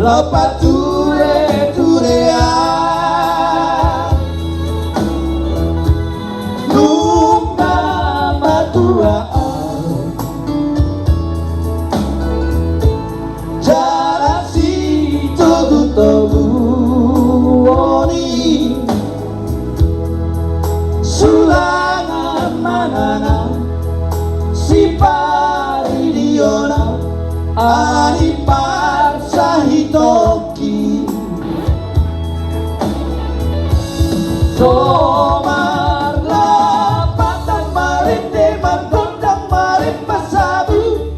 lepas ture-turean lupa matuaan jalan si togu-togu woni sulangan manana si paridiona Anipar sahitoki Somar lapatan marinte margondang marit pasabu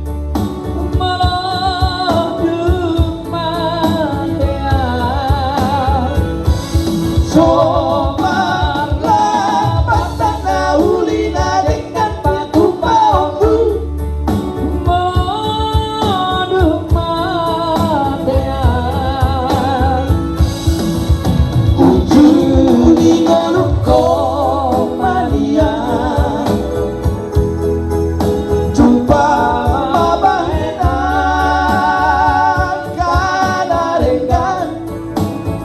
meladuk matean Somar lapatan naulina dengan batu paongku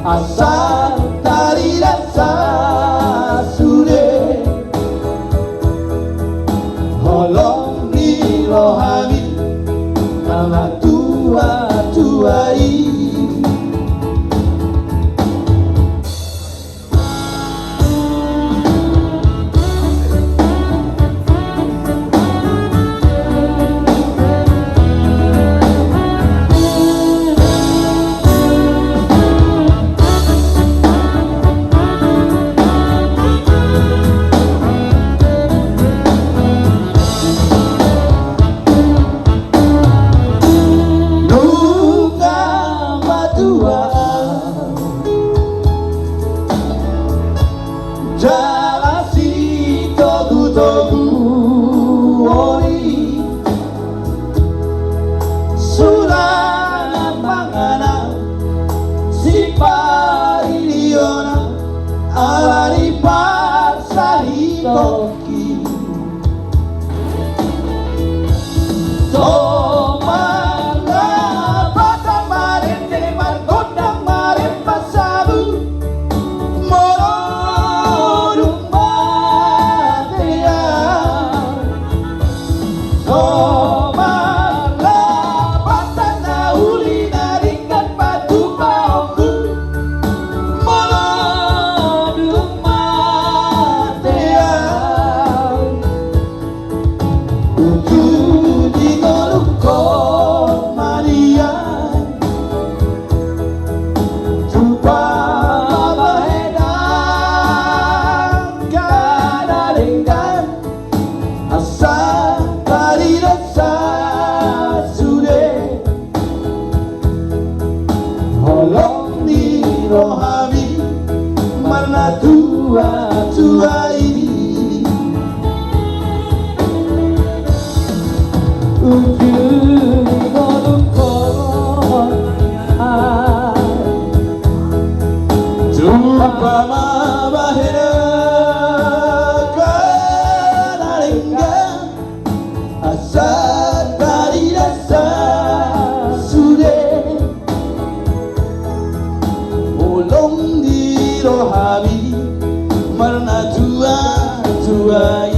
asal tari rasa sude holong di rohami nama tua-tuai jalan si togu-togu woni sulangan mangana si paridiona alari parsahi toki holong di rohami mana tua-tuai ujung golong jumpa mabahira kanaringga asal tari rasa sude holong di rohami marna tua-tuai.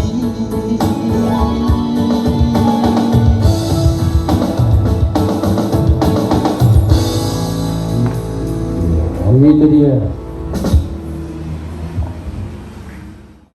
Itu dia.